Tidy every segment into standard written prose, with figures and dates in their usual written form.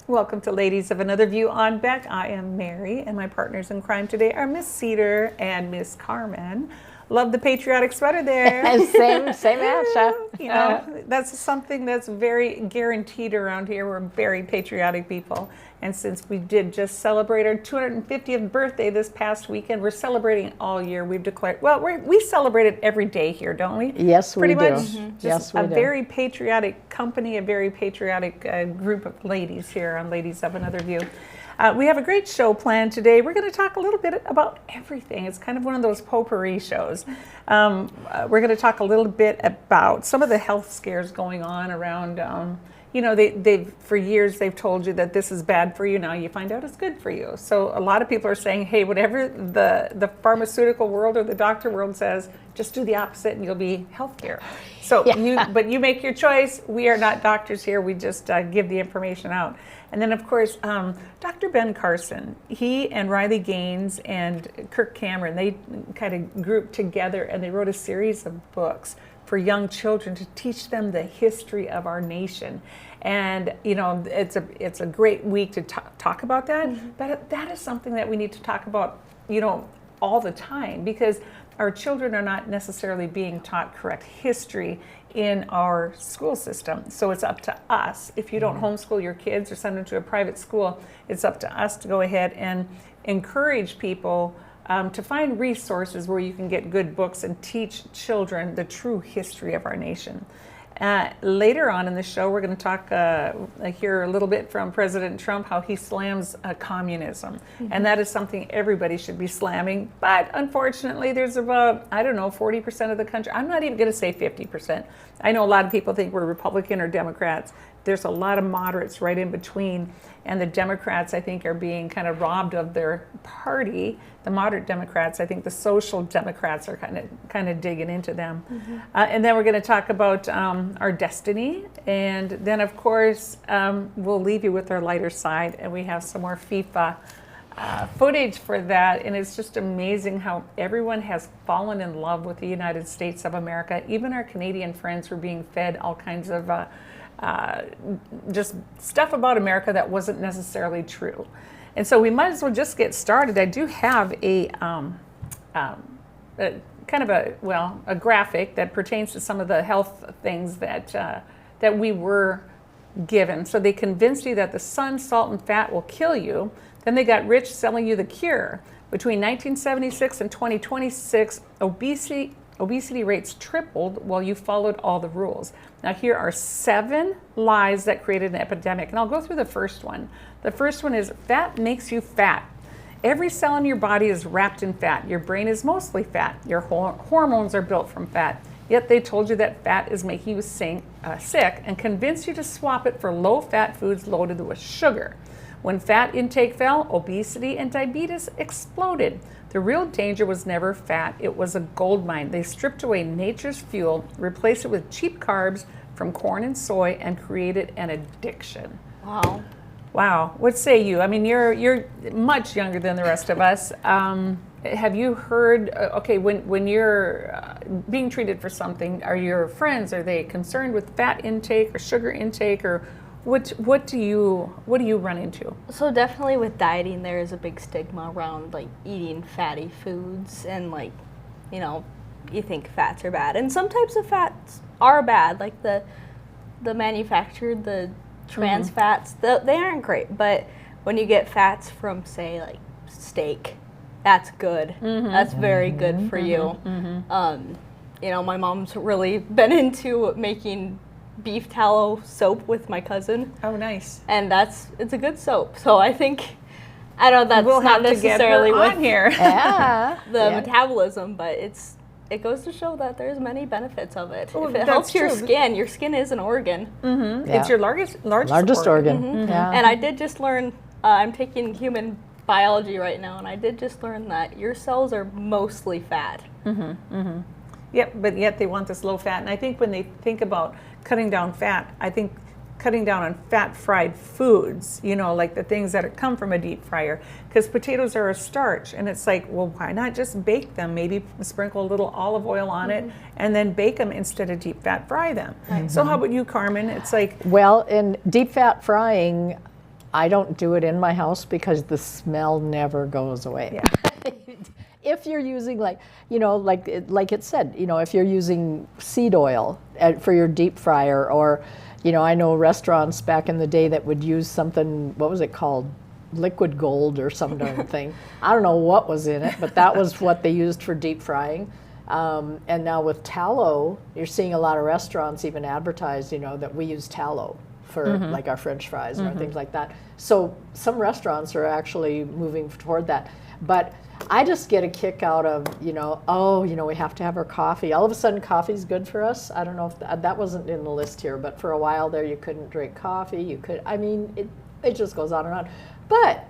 Welcome to Ladies of Another View on BEK. I am Mary, and my partners in crime today are Miss Cedar and Miss Carmen. Love the patriotic sweater there. same answer. You know, that's something that's very guaranteed around here. We're very patriotic people. And since we did just celebrate our 250th birthday this past weekend, we're celebrating all year. We've declared, well, we celebrate it every day here, don't we? Yes, we do. Pretty much just Yes, we a do. very patriotic company, a very patriotic group of ladies here on Ladies of Another View. We have a great show planned today. We're going to talk a little bit about everything. It's kind of one of those potpourri shows. We're going to talk a little bit about some of the health scares going on around. You know, they've for years they've told you that this is bad for you. Now you find out it's good for you. So a lot of people are saying, hey, whatever the pharmaceutical world or the doctor world says, just do the opposite and you'll be healthier. So but you make your choice. We are not doctors here. We just give the information out. And then, of course, Dr. Ben Carson, he and Riley Gaines and Kirk Cameron, they kind of grouped together and they wrote a series of books for young children to teach them the history of our nation. And, you know, it's a great week to talk about that. Mm-hmm. That is something that we need to talk about, you know, all the time, because our children are not necessarily being taught correct history in our school system. So it's up to us. If you don't homeschool your kids or send them to a private school, it's up to us to go ahead and encourage people to find resources where you can get good books and teach children the true history of our nation. Later on in the show, we're going to talk, hear a little bit from President Trump, how he slams communism. Mm-hmm. And that is something everybody should be slamming. But unfortunately, there's about, 40% of the country. I'm not even going to say 50%. I know a lot of people think we're Republican or Democrats. There's a lot of moderates right in between. And the Democrats, I think, are being kind of robbed of their party. The moderate Democrats, I think the social Democrats are kind of digging into them. Mm-hmm. And then we're going to talk about our destiny. And then, of course, we'll leave you with our lighter side. And we have some more FIFA footage for that. And it's just amazing how everyone has fallen in love with the United States of America. Even our Canadian friends were being fed all kinds of just stuff about America that wasn't necessarily true. And so we might as well just get started. I do have a graphic that pertains to some of the health things that we were given. So they convinced you that the sun, salt, and fat will kill you. Then they got rich selling you the cure. Between 1976 and 2026, obesity rates tripled while you followed all the rules. Now here are 7 lies that created an epidemic, and I'll go through the first one. The first one is fat makes you fat. Every cell in your body is wrapped in fat. Your brain is mostly fat. Your hormones are built from fat. Yet they told you that fat is making you sick and convinced you to swap it for low-fat foods loaded with sugar. When fat intake fell, obesity and diabetes exploded. The real danger was never fat, it was a gold mine. They stripped away nature's fuel, replaced it with cheap carbs from corn and soy, and created an addiction. Wow. Wow, what say you? I mean, you're much younger than the rest of us. Have you heard, when you're being treated for something, are your friends, are they concerned with fat intake or sugar intake, or what do you run into? So definitely with dieting, there is a big stigma around like eating fatty foods, and like, you know, you think fats are bad, and some types of fats are bad, like the manufactured, the trans fats, they aren't great. But when you get fats from, say, like steak, that's good. Mm-hmm. That's very good for you. Mm-hmm. You know, my mom's really been into making beef tallow soap with my cousin. Oh, nice. And it's a good soap. So I think, I know that's we'll not have to necessarily get her with on here. the metabolism, but it goes to show that there's many benefits of it. Oh, if it helps your skin is an organ. Mm-hmm. Yeah. It's your largest organ. Mm-hmm. Yeah. And I did just learn, I'm taking human biology right now, and I did just learn that your cells are mostly fat. Mm-hmm. Mm-hmm. Yep, but yet they want this low fat. And I think when they think about cutting down fat, I think cutting down on fat fried foods, you know, like the things that come from a deep fryer, because potatoes are a starch, and it's like, well, why not just bake them? Maybe sprinkle a little olive oil on it and then bake them instead of deep fat fry them. So how about you, Carmen? It's like, well, in deep fat frying, I don't do it in my house because the smell never goes away. Yeah. If you're using like it said, if you're using seed oil for your deep fryer, or, I know restaurants back in the day that would use something, what was it called? Liquid gold or some darn thing. I don't know what was in it, but that was what they used for deep frying. And now with tallow, you're seeing a lot of restaurants even advertise, that we use tallow for like our French fries or things like that. So some restaurants are actually moving toward that. But I just get a kick out of, we have to have our coffee. All of a sudden, coffee's good for us. I don't know if that wasn't in the list here, but for a while there, you couldn't drink coffee. It just goes on and on. But,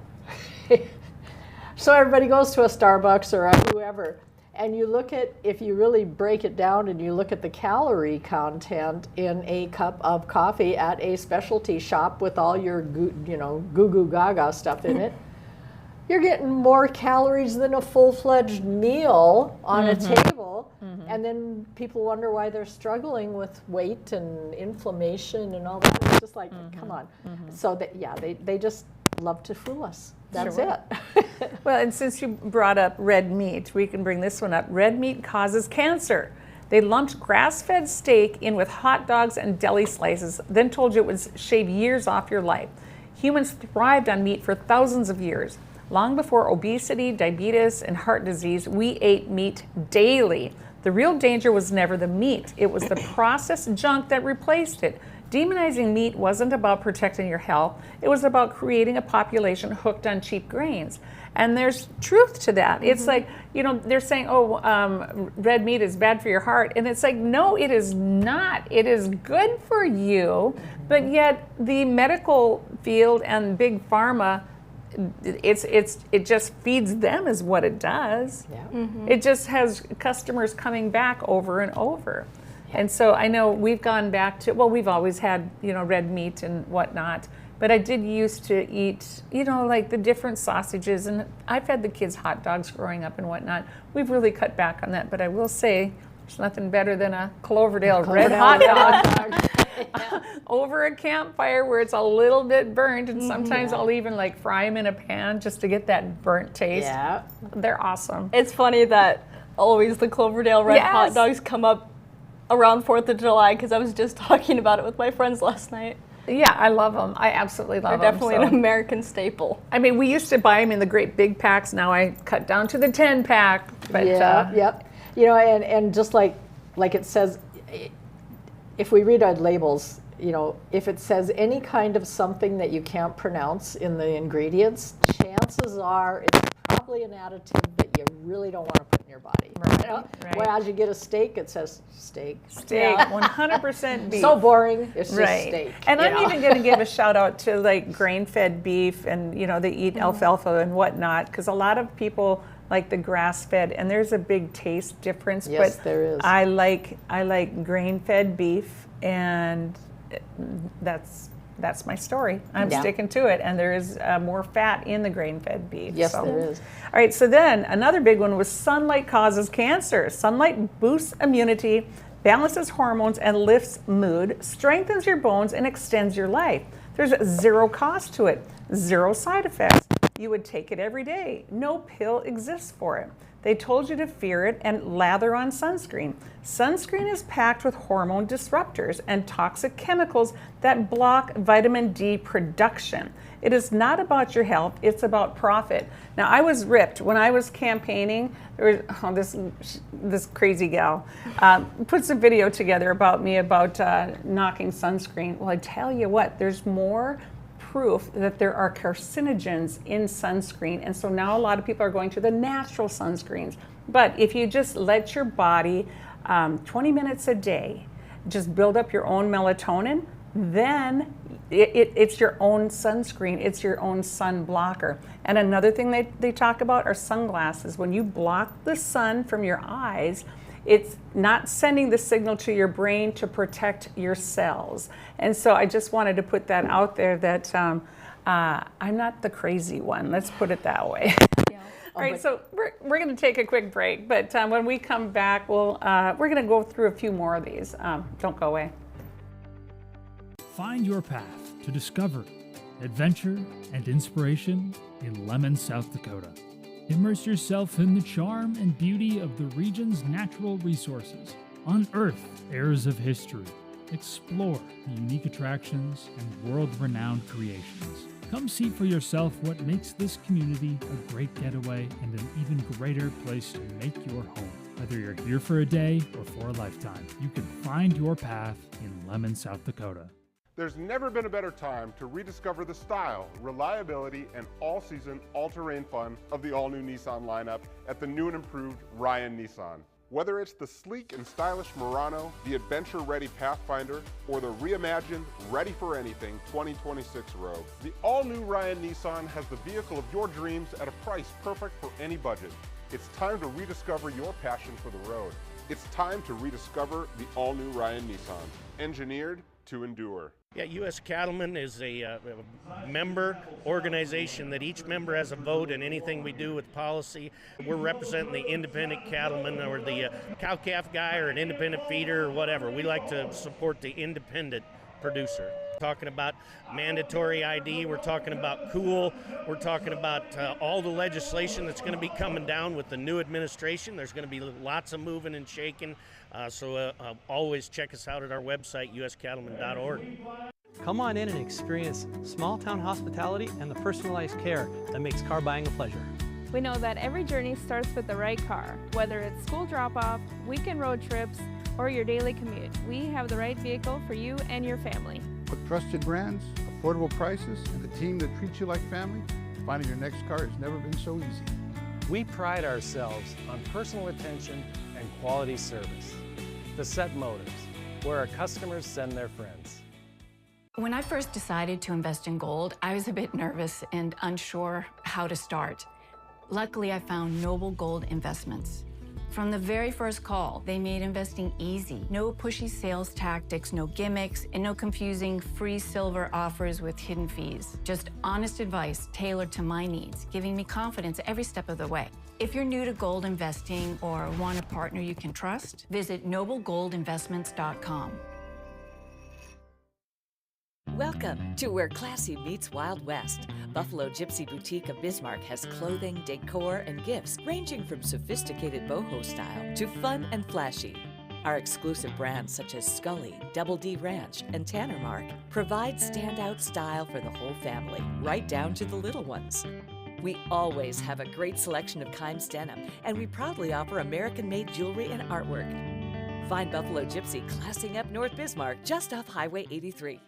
so everybody goes to a Starbucks or a whoever, and you look at, if you really break it down and you look at the calorie content in a cup of coffee at a specialty shop with all your, goo gaga stuff in it, you're getting more calories than a full-fledged meal on a table. And then people wonder why they're struggling with weight and inflammation and all that. It's just like, come on. So they just love to fool us. That's Sure. it. Well, and since you brought up red meat, we can bring this one up. Red meat causes cancer. They lumped grass-fed steak in with hot dogs and deli slices, then told you it would shave years off your life. Humans thrived on meat for thousands of years. Long before obesity, diabetes, and heart disease, we ate meat daily. The real danger was never the meat. It was the processed junk that replaced it. Demonizing meat wasn't about protecting your health. It was about creating a population hooked on cheap grains. And there's truth to that. It's like, they're saying, red meat is bad for your heart. And it's like, no, it is not. It is good for you. But yet the medical field and big pharma, it just feeds them is what it does. Yeah. It just has customers coming back over and over. And so I know we've gone back to, we've always had, red meat and whatnot, but I did used to eat, like the different sausages, and I've had the kids hot dogs growing up and whatnot. We've really cut back on that, but I will say there's nothing better than a Cloverdale red hot dog over a campfire where it's a little bit burnt, and sometimes I'll even like fry them in a pan just to get that burnt taste. Yeah. They're awesome. It's funny that always the Cloverdale red hot dogs come up around 4th of July, because I was just talking about it with my friends last night. Yeah, I love them. I absolutely love them. They're definitely an American staple. I mean, we used to buy them in the great big packs. Now I cut down to the 10-pack. But Yep. And just like it says, if we read our labels, if it says any kind of something that you can't pronounce in the ingredients, chances are it's probably an additive that you really don't want to put in your body. Right. Whereas you get a steak, it says steak. Steak, 100% beef. So boring, it's just steak. And I'm even going to give a shout out to like grain-fed beef, and they eat alfalfa and whatnot, because a lot of people like the grass-fed, and there's a big taste difference. Yes, but there is. I like grain-fed beef, and that's my story. I'm sticking to it, and there is more fat in the grain-fed beef. Yes, there is. All right, so then another big one was sunlight causes cancer. Sunlight boosts immunity, balances hormones, and lifts mood, strengthens your bones, and extends your life. There's zero cost to it, zero side effects. You would take it every day. No pill exists for it. They told you to fear it and lather on sunscreen. Sunscreen is packed with hormone disruptors and toxic chemicals that block vitamin D production. It is not about your health, it's about profit. Now, I was ripped when I was campaigning. There was this crazy gal put some video together about me about knocking sunscreen. Well, I tell you what, there's more proof that there are carcinogens in sunscreen, and so now a lot of people are going to the natural sunscreens. But if you just let your body 20 minutes a day just build up your own melatonin, then it's your own sunscreen, it's your own sun blocker. And another thing they talk about are sunglasses. When you block the sun from your eyes, it's not sending the signal to your brain to protect your cells. And so I just wanted to put that out there that I'm not the crazy one. Let's put it that way. Yeah. All right, so we're going to take a quick break, but when we come back, we're going to go through a few more of these. Don't go away. Find your path to discovery adventure, and inspiration in Lemon, South Dakota. Immerse yourself in the charm and beauty of the region's natural resources. Unearth eras of history. Explore the unique attractions and world-renowned creations. Come see for yourself what makes this community a great getaway and an even greater place to make your home. Whether you're here for a day or for a lifetime, you can find your path in Lemon, South Dakota. There's never been a better time to rediscover the style, reliability, and all-season, all-terrain fun of the all-new Nissan lineup at the new and improved Ryan Nissan. Whether it's the sleek and stylish Murano, the adventure-ready Pathfinder, or the reimagined, ready-for-anything 2026 Rogue, the all-new Ryan Nissan has the vehicle of your dreams at a price perfect for any budget. It's time to rediscover your passion for the road. It's time to rediscover the all-new Ryan Nissan, engineered to endure. Yeah, U.S. Cattlemen is a member organization that each member has a vote in anything we do with policy. We're representing the independent cattleman or the cow-calf guy or an independent feeder or whatever. We like to support the independent producer. Talking about mandatory ID, we're talking about cool, we're talking about all the legislation that's going to be coming down with the new administration. There's going to be lots of moving and shaking, so always check us out at our website, uscattleman.org. Come on in and experience small town hospitality and the personalized care that makes car buying a pleasure. We know that every journey starts with the right car. Whether it's school drop-off, weekend road trips, or your daily commute, we have the right vehicle for you and your family. With trusted brands, affordable prices, and a team that treats you like family, finding your next car has never been so easy. We pride ourselves on personal attention and quality service. Facet Motors, where our customers send their friends. When I first decided to invest in gold, I was a bit nervous and unsure how to start. Luckily, I found Noble Gold Investments. From the very first call, they made investing easy. No pushy sales tactics, no gimmicks, and no confusing free silver offers with hidden fees. Just honest advice tailored to my needs, giving me confidence every step of the way. If you're new to gold investing or want a partner you can trust, visit noblegoldinvestments.com. Welcome to where classy meets Wild West. Buffalo Gypsy Boutique of Bismarck has clothing, decor, and gifts ranging from sophisticated boho style to fun and flashy. Our exclusive brands such as Scully, Double D Ranch, and Tanner Mark provide standout style for the whole family, right down to the little ones. We always have a great selection of Kimes denim, and we proudly offer American-made jewelry and artwork. Find Buffalo Gypsy classing up North Bismarck just off Highway 83.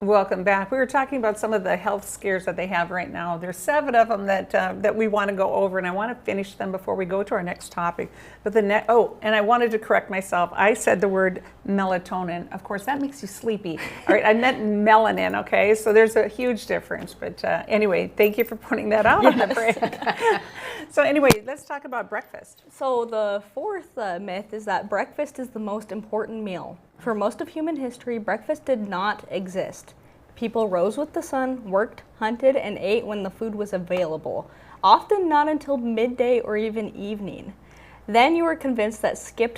Welcome back. We were talking about some of the health scares that they have right now. There's 7 of them that we want to go over, and I want to finish them before we go to our next topic. But and I wanted to correct myself. I said the word melatonin. Of course, that makes you sleepy. All right, I meant melanin. Okay, so there's a huge difference. But anyway, thank you for pointing that out on the break. So anyway, let's talk about breakfast. So the fourth myth is that breakfast is the most important meal. For most of human history, breakfast did not exist. People rose with the sun, worked, hunted, and ate when the food was available, often not until midday or even evening. Then you were convinced that skipping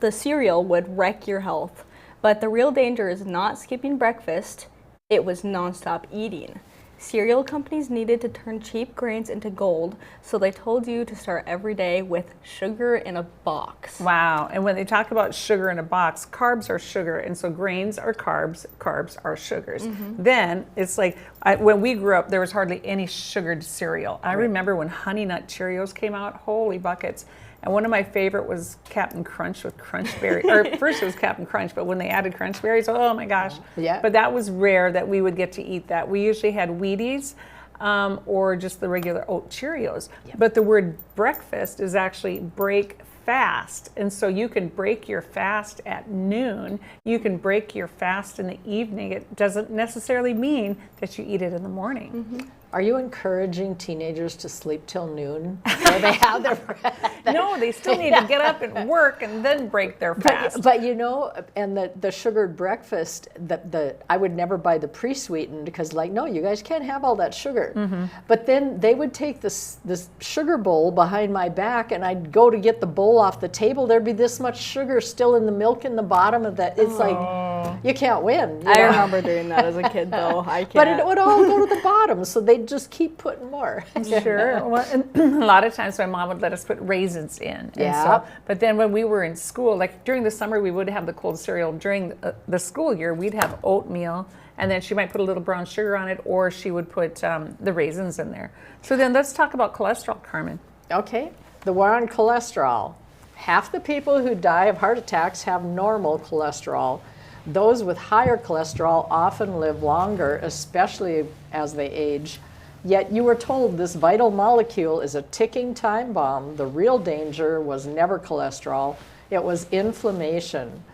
the cereal would wreck your health. But the real danger is not skipping breakfast, it was nonstop eating. Cereal companies needed to turn cheap grains into gold, so they told you to start every day with sugar in a box. Wow, and when they talk about sugar in a box, carbs are sugar, and so grains are carbs, carbs are sugars. Mm-hmm. Then it's like, when we grew up, there was hardly any sugared cereal. I remember when Honey Nut Cheerios came out, holy buckets. And one of my favorite was Captain Crunch with Crunch Berry. Or first it was Captain Crunch, but when they added Crunch Berries, oh my gosh. Yeah. But that was rare that we would get to eat that. We usually had Wheaties or just the regular oat Cheerios. Yep. But the word breakfast is actually break fast. And so you can break your fast at noon. You can break your fast in the evening. It doesn't necessarily mean that you eat it in the morning. Mm-hmm. Are you encouraging teenagers to sleep till noon before they have their breakfast? No, they still need to get up and work and then break their fast. But you know, and the sugared breakfast, I would never buy the pre-sweetened because like, no, you guys can't have all that sugar. But then they would take this sugar bowl behind my back and I'd go to get the bowl off the table. There'd be this much sugar still in the milk in the bottom of that. It's like, you can't win. I remember doing that as a kid though. I can't. But it would all go to the bottom, so they'd just keep putting more. Sure. Well, and a lot of times my mom would let us put raisins in. Yeah. But then when we were in school, like during the summer, we would have the cold cereal. During the school year, we'd have oatmeal, and then she might put a little brown sugar on it, or she would put the raisins in there. So then let's talk about cholesterol, Carmen. Okay. The war on cholesterol. Half the people who die of heart attacks have normal cholesterol. Those with higher cholesterol often live longer, especially as they age. Yet you were told this vital molecule is a ticking time bomb. The real danger was never cholesterol, it was inflammation.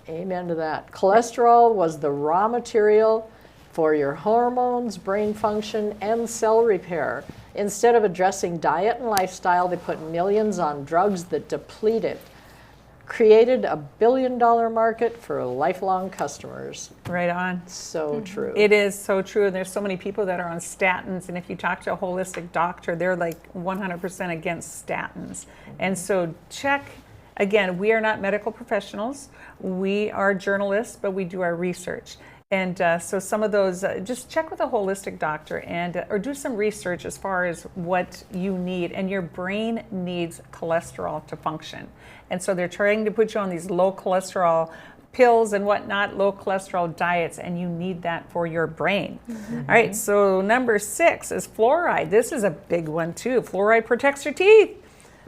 Amen to that. Cholesterol was the raw material for your hormones, brain function, and cell repair. Instead of addressing diet and lifestyle, they put millions on drugs that deplete it. Created a billion-dollar market for lifelong customers. Right on. So true. It is so true. And there's so many people that are on statins. And if you talk to a holistic doctor, they're like 100% against statins. And so check, again, we are not medical professionals. We are journalists, but we do our research. And so some of those, just check with a holistic doctor and or do some research as far as what you need. And your brain needs cholesterol to function. And so they're trying to put you on these low cholesterol pills and whatnot, low cholesterol diets, and you need that for your brain. All right, so number 6 is fluoride. This is a big one too. Fluoride protects your teeth.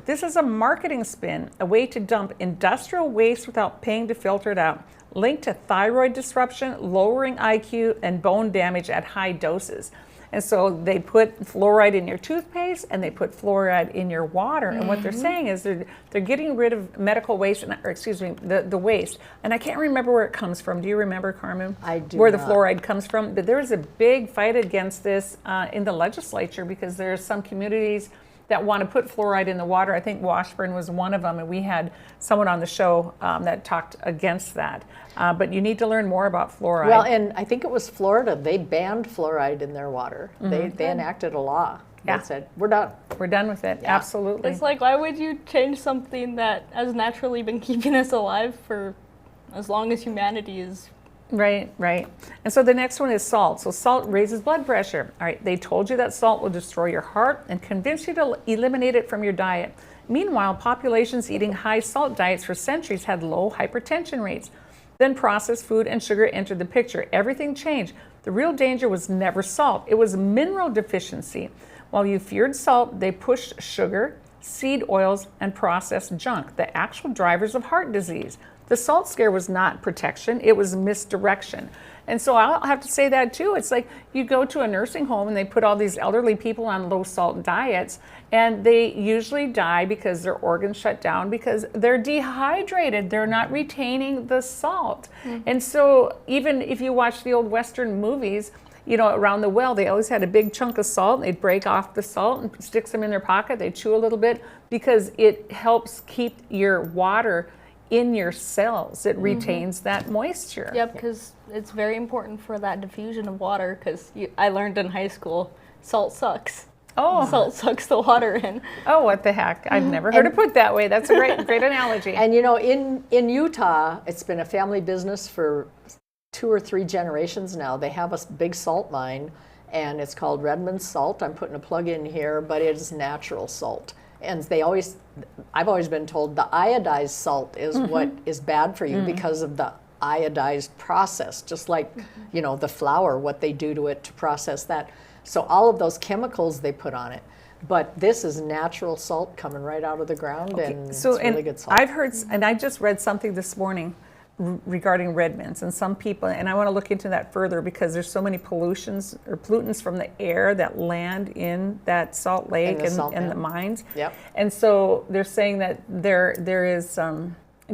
This is a marketing spin, a way to dump industrial waste without paying to filter it out, linked to thyroid disruption, lowering IQ, and bone damage at high doses. And so they put fluoride in your toothpaste and they put fluoride in your water. And what they're saying is they're getting rid of medical waste, or excuse me, the waste. And I can't remember where it comes from. Do you remember, Carmen? I do Where not. the fluoride comes from? But there is a big fight against this in the legislature because there are some communities that want to put fluoride in the water. I think Washburn was one of them, and we had someone on the show that talked against that. But you need to learn more about fluoride. Well, and I think it was Florida. They banned fluoride in their water. They enacted a law that said, we're done. We're done with it. Yeah. Absolutely. It's like, why would you change something that has naturally been keeping us alive for as long as humanity is? Right, right. And so the next one is salt. So salt raises blood pressure. All right, they told you that salt will destroy your heart and convince you to eliminate it from your diet. Meanwhile, populations eating high salt diets for centuries had low hypertension rates. Then processed food and sugar entered the picture. Everything changed. The real danger was never salt. It was mineral deficiency. While you feared salt, they pushed sugar, seed oils, and processed junk, the actual drivers of heart disease. The salt scare was not protection, it was misdirection. And so I'll have to say that too. It's like you go to a nursing home and they put all these elderly people on low salt diets, and they usually die because their organs shut down because they're dehydrated. They're not retaining the salt. And so even if you watch the old Western movies, you know, around the well, they always had a big chunk of salt. They'd break off the salt and stick some in their pocket. They'd chew a little bit because it helps keep your water in your cells. It retains that moisture. Yep, because it's very important for that diffusion of water, because I learned in high school, salt sucks. Oh. Salt sucks the water in. Oh, what the heck. I've never heard it put that way. That's a great analogy. And you know, in Utah, it's been a family business for 2 or 3 generations now. They have a big salt mine, and it's called Redmond Salt. I'm putting a plug in here, but it is natural salt. And I've always been told the iodized salt is what is bad for you because of the iodized process, just like, you know, the flour, what they do to it to process that. So all of those chemicals they put on it. But this is natural salt coming right out of the ground, and it's really good salt. I've heard, and I just read something this morning regarding Redmonds, and some people, and I want to look into that further because there's so many pollutions or pollutants from the air that land in that salt lake and the mines. Yep. And so they're saying that there is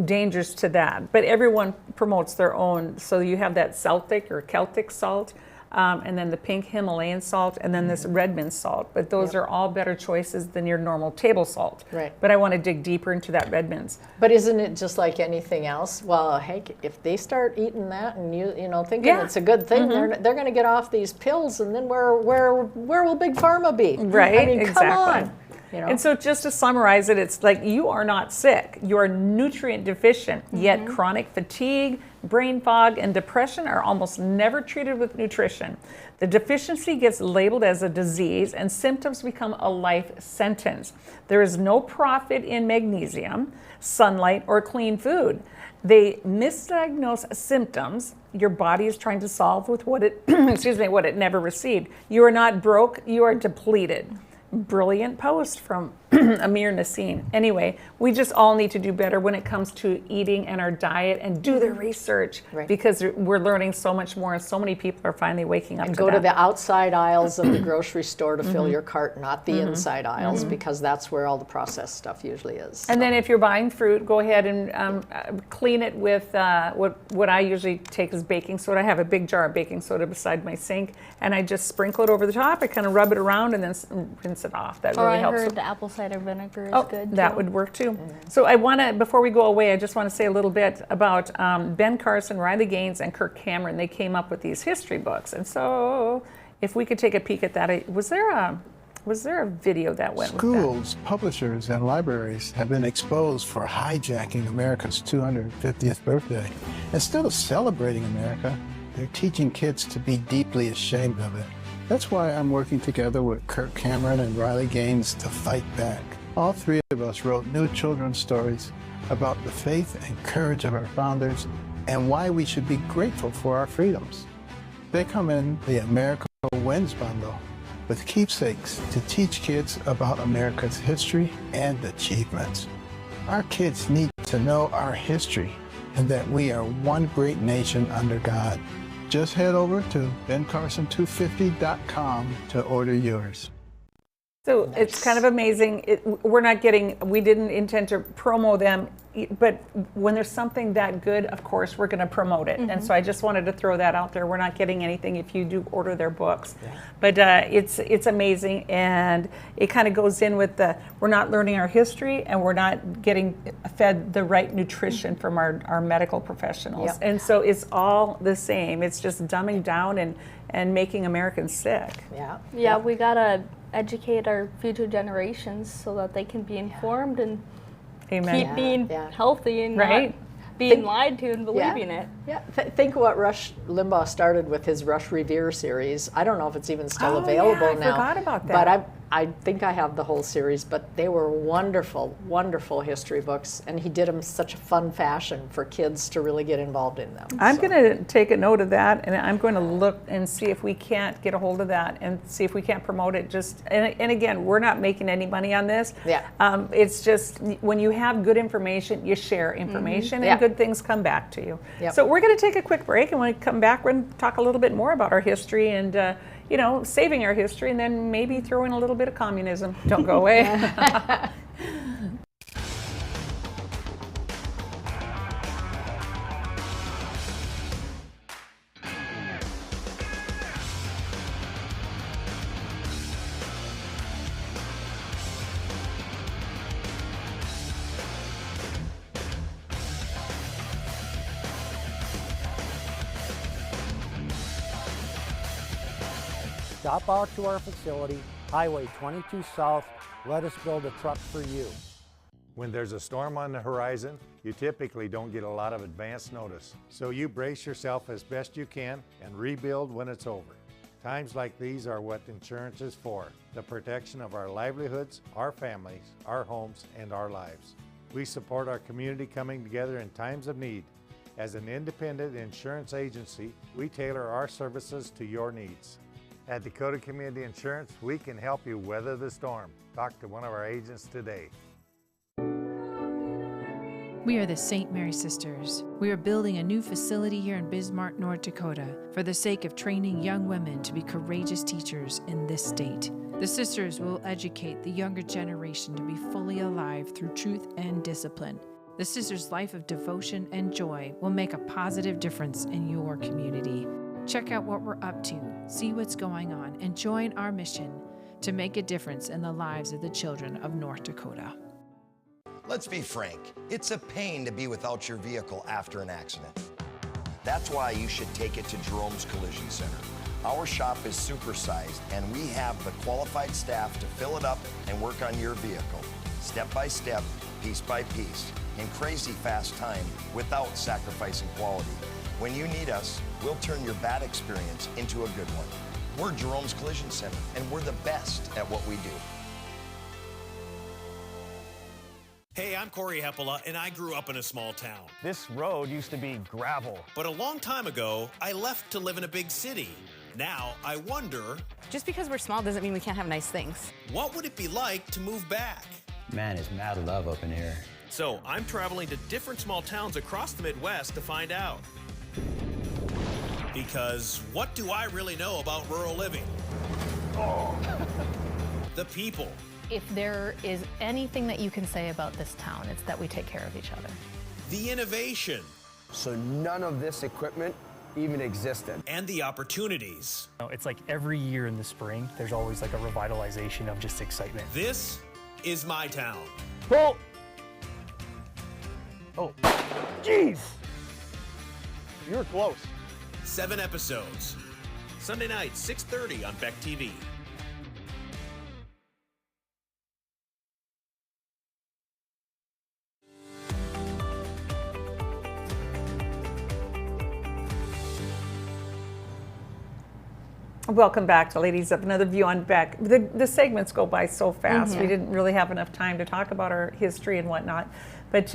dangers to that, but everyone promotes their own. So you have that Celtic or Celtic salt. and then the pink Himalayan salt, and then this Redmond salt. But those are all better choices than your normal table salt. Right. But I want to dig deeper into that Redmond's. But isn't it just like anything else? Well, heck, if they start eating that and you know thinking it's a good thing, they're going to get off these pills, and then where will Big Pharma be? Right. I mean, exactly. come on. You know? And so just to summarize it, it's like you are not sick. You are nutrient deficient, yet chronic fatigue, brain fog, and depression are almost never treated with nutrition. The deficiency gets labeled as a disease and symptoms become a life sentence. There is no profit in magnesium, sunlight, or clean food. They misdiagnose symptoms your body is trying to solve with what it, what it never received. You are not broke, you are depleted. Brilliant post from Amir Nassim. Anyway, we just all need to do better when it comes to eating and our diet and do the research because we're learning so much more and so many people are finally waking up and to go that. to the outside aisles of the grocery store to fill your cart, not the inside aisles, because that's where all the processed stuff usually is. And then if you're buying fruit, go ahead and clean it with what I usually take is baking soda. I have a big jar of baking soda beside my sink, and I just sprinkle it over the top. I kind of rub it around and then rinse it off. That really helps. I heard the apple cider vinegar is good. That would work too. So I want to, before we go away, I just want to say a little bit about Ben Carson, Riley Gaines, and Kirk Cameron. They came up with these history books, and so if we could take a peek at that, was there a video that went with that? Schools, publishers, and libraries have been exposed for hijacking America's 250th birthday. Instead of celebrating America, they're teaching kids to be deeply ashamed of it. That's why I'm working together with Kirk Cameron and Riley Gaines to fight back. All three of us wrote new children's stories about the faith and courage of our founders and why we should be grateful for our freedoms. They come in the America Wins bundle with keepsakes to teach kids about America's history and achievements. Our kids need to know our history and that we are one great nation under God. Just head over to bencarson250.com to order yours. So it's kind of amazing. We didn't intend to promo them, but when there's something that good, of course, we're going to promote it. And so I just wanted to throw that out there. We're not getting anything if you do order their books. But it's amazing, and it kind of goes in with we're not learning our history, and we're not getting fed the right nutrition from our medical professionals. And so it's all the same. It's just dumbing down and making Americans sick. Yeah, we got to educate our future generations so that they can be informed and keep being healthy and not being lied to and believing it. Think what Rush Limbaugh started with his Rush Revere series. I don't know if it's even still available now. I forgot about that. But I think I have the whole series, but they were wonderful, wonderful history books, and he did them in such a fun fashion for kids to really get involved in them. I'm going to take a note of that, and I'm going to look and see if we can't get a hold of that and see if we can't promote it. And again, we're not making any money on this. It's just when you have good information, you share information, and good things come back to you. So we're going to take a quick break, and when we come back, we're going to talk a little bit more about our history and saving our history, and then maybe throw in a little bit of communism. Don't go away. Stop out to our facility, Highway 22 South. Let us build a truck for you. When there's a storm on the horizon, you typically don't get a lot of advance notice. So you brace yourself as best you can and rebuild when it's over. Times like these are what insurance is for, the protection of our livelihoods, our families, our homes, and our lives. We support our community coming together in times of need. As an independent insurance agency, we tailor our services to your needs. At Dakota Community Insurance, we can help you weather the storm. Talk to one of our agents today. We are the St. Mary Sisters. We are building a new facility here in Bismarck, North Dakota, for the sake of training young women to be courageous teachers in this state. The Sisters will educate the younger generation to be fully alive through truth and discipline. The Sisters' life of devotion and joy will make a positive difference in your community. Check out what we're up to, see what's going on, and join our mission to make a difference in the lives of the children of North Dakota. Let's be frank, it's a pain to be without your vehicle after an accident. That's why you should take it to Jerome's Collision Center. Our shop is supersized, and we have the qualified staff to fill it up and work on your vehicle, step by step, piece by piece, in crazy fast time without sacrificing quality. When you need us, we'll turn your bad experience into a good one. We're Jerome's Collision Center, and we're the best at what we do. Hey, I'm Corey Heppola, and I grew up in a small town. This road used to be gravel. But a long time ago, I left to live in a big city. Now, I wonder... Just because we're small doesn't mean we can't have nice things. What would it be like to move back? Man, it's mad love up in here. So, I'm traveling to different small towns across the Midwest to find out. Because what do I really know about rural living? Oh. The people. If there is anything that you can say about this town, it's that we take care of each other. The innovation. So none of this equipment even existed. And the opportunities. It's like every year in the spring, there's always like a revitalization of just excitement. This is my town. Oh! Oh, jeez! You were close. 7 episodes. Sunday night, 6:30 on BEK TV. Welcome back to Ladies of Another View on BEK. The segments go by so fast. We didn't really have enough time to talk about our history and whatnot. But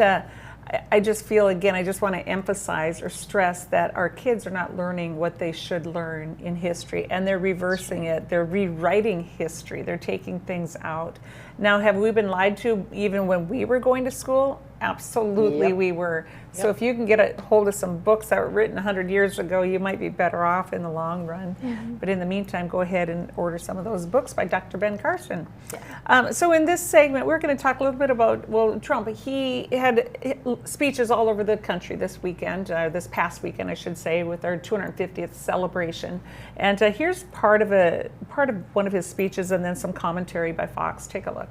I just feel, again, I just want to emphasize or stress that our kids are not learning what they should learn in history, and they're reversing it. They're rewriting history. They're taking things out. Now, have we been lied to even when we were going to school? Absolutely, we were. So if you can get a hold of some books that were written 100 years ago, you might be better off in the long run. But in the meantime, go ahead and order some of those books by Dr. Ben Carson. So in this segment, we're going to talk a little bit about, well, Trump. He had speeches all over the country this weekend, this past weekend, I should say, with our 250th celebration. And here's part of one of his speeches, and then some commentary by Fox. Take a look.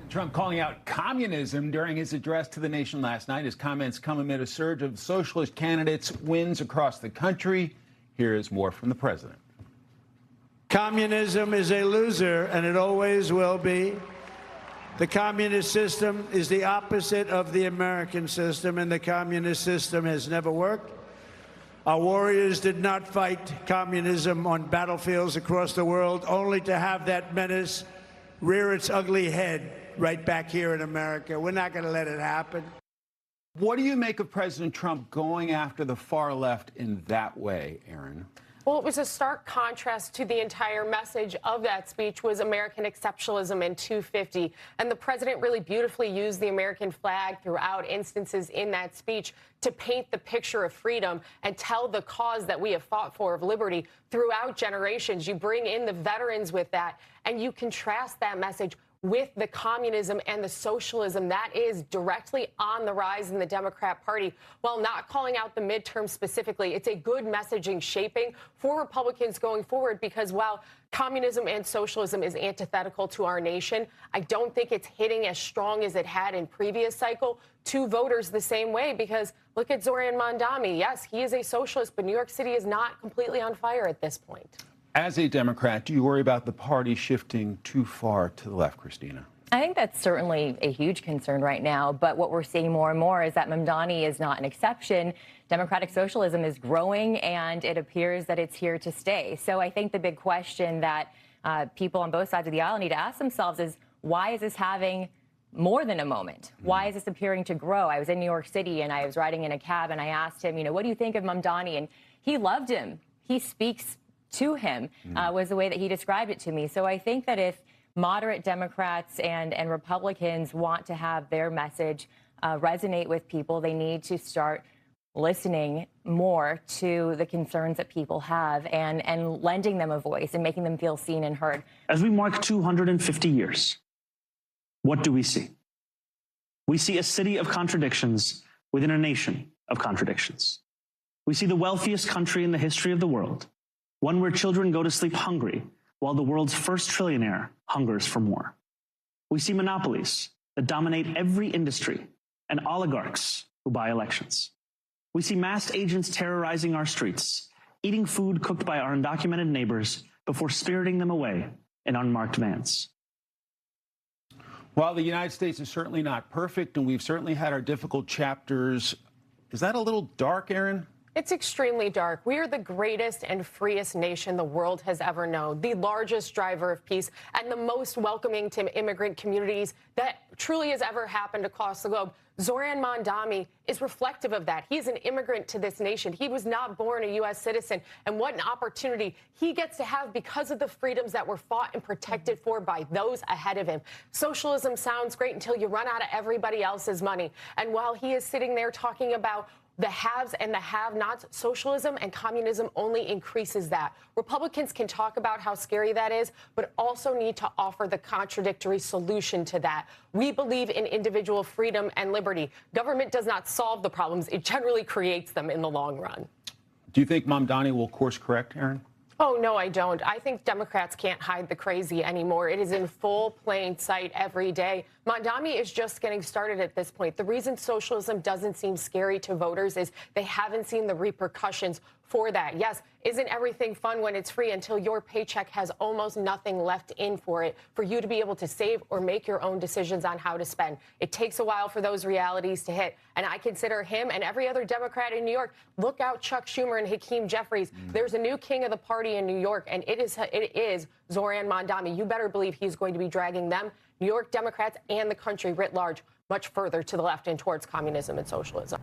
Trump calling out communism during his address to the nation last night. His comments come amid a surge of socialist candidates' wins across the country. Here is more from the president. Communism is a loser, and it always will be. The communist system is the opposite of the American system, and the communist system has never worked. Our warriors did not fight communism on battlefields across the world, only to have that menace rear its ugly head right back here in America. We're not going to let it happen. What do you make of President Trump going after the far left in that way, Aaron? Well, it was a stark contrast to the entire message of that speech was American exceptionalism and 250. And the president really beautifully used the American flag throughout instances in that speech to paint the picture of freedom and tell the cause that we have fought for of liberty throughout generations. You bring in the veterans with that, and you contrast that message with the communism and the socialism that is directly on the rise in the Democrat Party. While not calling out the midterm specifically, it's a good messaging shaping for Republicans going forward, because while communism and socialism is antithetical to our nation, I don't think it's hitting as strong as it had in previous cycle to voters the same way, because look at Zoran Mondani. Yes, he is a socialist, but New York City is not completely on fire at this point. As a Democrat, do you worry about the party shifting too far to the left, Christina? I think that's certainly a huge concern right now. But what we're seeing more and more is that Mamdani is not an exception. Democratic socialism is growing, and it appears that it's here to stay. So I think the big question that people on both sides of the aisle need to ask themselves is, why is this having more than a moment? Why is this appearing to grow? I was in New York City, and I was riding in a cab, and I asked him, what do you think of Mamdani? And he loved him. He speaks to him, was the way that he described it to me. So I think that if moderate Democrats and Republicans want to have their message resonate with people, they need to start listening more to the concerns that people have and lending them a voice and making them feel seen and heard. As we mark 250 years, what do we see? We see a city of contradictions within a nation of contradictions. We see the wealthiest country in the history of the world, one where children go to sleep hungry, while the world's first trillionaire hungers for more. We see monopolies that dominate every industry and oligarchs who buy elections. We see masked agents terrorizing our streets, eating food cooked by our undocumented neighbors before spiriting them away in unmarked vans. While the United States is certainly not perfect, and we've certainly had our difficult chapters, is that a little dark, Aaron? It's extremely dark. We are the greatest and freest nation the world has ever known, the largest driver of peace, and the most welcoming to immigrant communities that truly has ever happened across the globe. Zoran Mondami is reflective of that. He's an immigrant to this nation. He was not born a U.S. citizen, and what an opportunity he gets to have because of the freedoms that were fought and protected for by those ahead of him. Socialism sounds great until you run out of everybody else's money. And while he is sitting there talking about the haves and the have-nots, socialism and communism only increases that. Republicans can talk about how scary that is, but also need to offer the contradictory solution to that. We believe in individual freedom and liberty. Government does not solve the problems. It generally creates them in the long run. Do you think Mamdani will course correct, Aaron? Oh, no, I don't. I think Democrats can't hide the crazy anymore. It is in full plain sight every day. Mondami is just getting started at this point. The reason socialism doesn't seem scary to voters is they haven't seen the repercussions for that. Yes, isn't everything fun when it's free until your paycheck has almost nothing left in for it for you to be able to save or make your own decisions on how to spend? It takes a while for those realities to hit. And I consider him and every other Democrat in New York, look out Chuck Schumer and Hakeem Jeffries. There's a new king of the party in New York, and it is Zoran Mondami. You better believe he's going to be dragging them, New York Democrats, and the country writ large much further to the left and towards communism and socialism.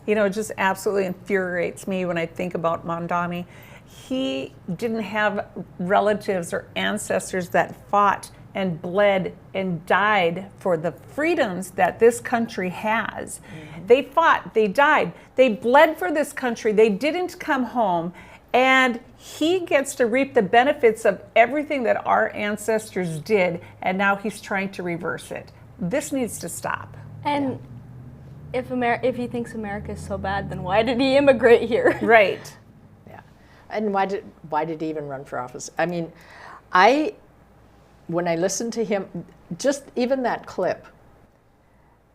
You know, it just absolutely infuriates me when I think about Mondami. He didn't have relatives or ancestors that fought and bled and died for the freedoms that this country has. They fought, they died, they bled for this country, they didn't come home, and he gets to reap the benefits of everything that our ancestors did, and now he's trying to reverse it. This needs to stop. And if he thinks America is so bad, then why did he immigrate here? Right. Yeah. And why did he even run for office? I mean, when I listened to him, just even that clip,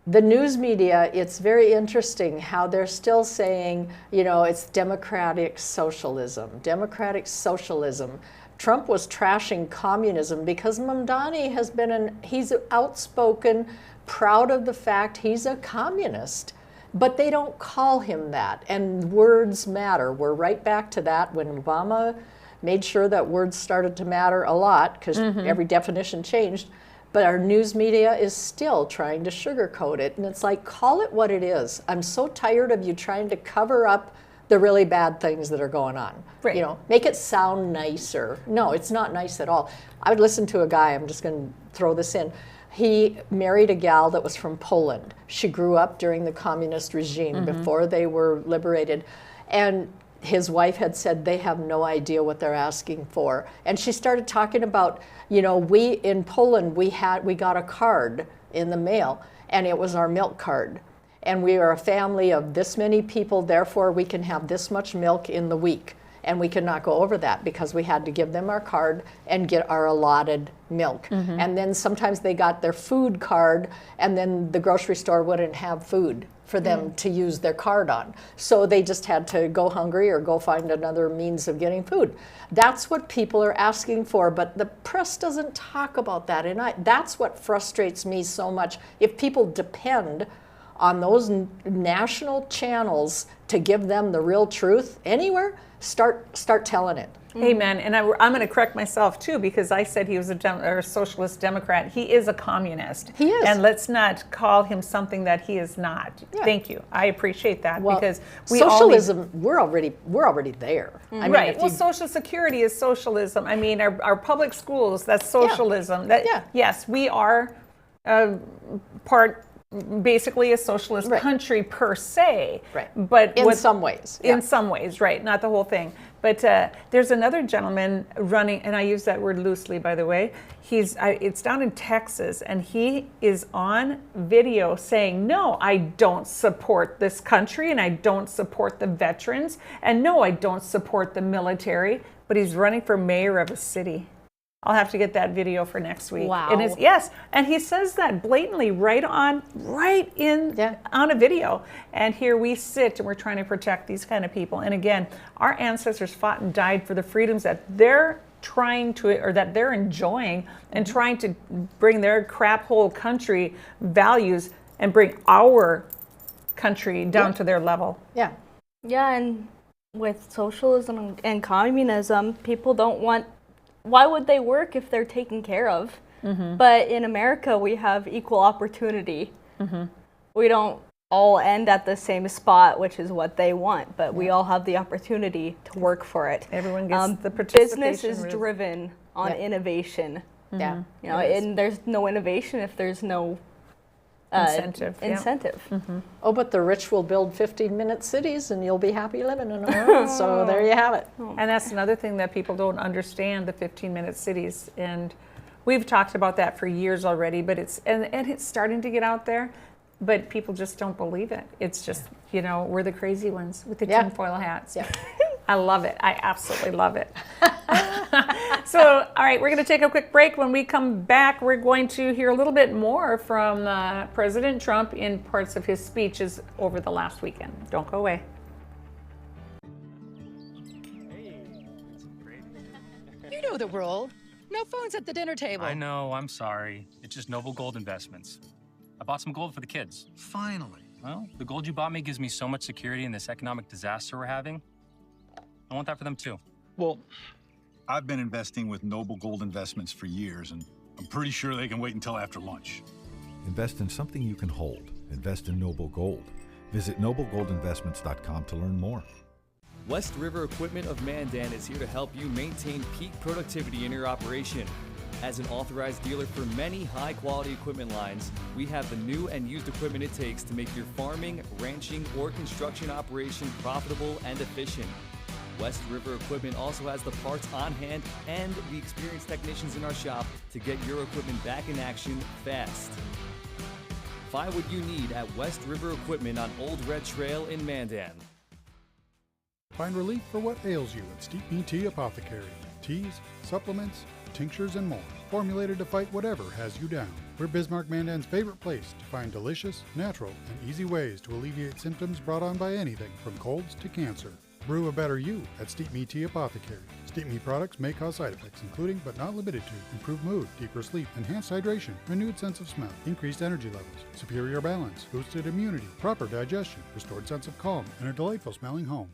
the news media, it's very interesting how they're still saying, you know, it's democratic socialism, democratic socialism. Trump was trashing communism because Mamdani has been he's outspoken, proud of the fact he's a communist, but they don't call him that, and words matter. We're right back to that when Obama made sure that words started to matter a lot because every definition changed, but our news media is still trying to sugarcoat it, and it's like, call it what it is. I'm so tired of you trying to cover up the really bad things that are going on. Right. You know, make it sound nicer. No, it's not nice at all. I would listen to a guy, I'm just going to throw this in. He married a gal that was from Poland. She grew up during the communist regime before they were liberated. And his wife had said they have no idea what they're asking for. And she started talking about, you know, we in Poland, we got a card in the mail, and it was our milk card. And we are a family of this many people, therefore we can have this much milk in the week. And we could not go over that because we had to give them our card and get our allotted milk. And then sometimes they got their food card, and then the grocery store wouldn't have food for them to use their card on. So they just had to go hungry or go find another means of getting food. That's what people are asking for, but the press doesn't talk about that. And that's what frustrates me so much. If people depend on those national channels to give them the real truth anywhere, start telling it. Amen. And I'm going to correct myself too, because I said he was a socialist Democrat. He is a communist. He is. And let's not call him something that he is not. Yeah. Thank you. I appreciate that, well, because we socialism, we're already there. I mean, right. Well, Social Security is socialism. I mean, our public schools, that's socialism. Yes, we are basically a socialist country per se. Right. But in some ways. In some ways, right. Not the whole thing. But there's another gentleman running, and I use that word loosely, by the way. It's down in Texas, and he is on video saying, no, I don't support this country, and I don't support the veterans, and no, I don't support the military, but he's running for mayor of a city. I'll have to get that video for next week. Wow. And yes, and he says that blatantly on a video. And here we sit and we're trying to protect these kind of people. And again, our ancestors fought and died for the freedoms that they're trying to, or that they're enjoying, and trying to bring their crap hole country values and bring our country down to their level. Yeah. Yeah, and with socialism and communism, people don't want. Why would they work if they're taken care of? But in America, we have equal opportunity. We don't all end at the same spot, which is what they want, but we all have the opportunity to work for it. Everyone gets the participation. Business is driven on innovation. Yeah. You know, and there's no innovation if there's no incentive. Oh, but the rich will build 15-minute cities and you'll be happy living in them. So there you have it. And that's another thing that people don't understand, the 15-minute cities. And we've talked about that for years already, but it's starting to get out there, but people just don't believe it. It's just, you know, we're the crazy ones with the tinfoil hats. Yeah. I love it. I absolutely love it. So, all right, we're going to take a quick break. When we come back, we're going to hear a little bit more from President Trump in parts of his speeches over the last weekend. Don't go away. You know the rule. No phones at the dinner table. I know, I'm sorry. It's just Noble Gold Investments. I bought some gold for the kids. Finally. Well, the gold you bought me gives me so much security in this economic disaster we're having. I want that for them too. Well, I've been investing with Noble Gold Investments for years, and I'm pretty sure they can wait until after lunch. Invest in something you can hold. Invest in Noble Gold. Visit noblegoldinvestments.com to learn more. West River Equipment of Mandan is here to help you maintain peak productivity in your operation. As an authorized dealer for many high-quality equipment lines, we have the new and used equipment it takes to make your farming, ranching, or construction operation profitable and efficient. West River Equipment also has the parts on hand and the experienced technicians in our shop to get your equipment back in action fast. Find what you need at West River Equipment on Old Red Trail in Mandan. Find relief for what ails you at Steep BEK Apothecary. Teas, supplements, tinctures, and more. Formulated to fight whatever has you down. We're Bismarck Mandan's favorite place to find delicious, natural, and easy ways to alleviate symptoms brought on by anything from colds to cancer. Brew a better you at Steep BEK Apothecary. Steep Me products may cause side effects, including but not limited to improved mood, deeper sleep, enhanced hydration, renewed sense of smell, increased energy levels, superior balance, boosted immunity, proper digestion, restored sense of calm, and a delightful smelling home.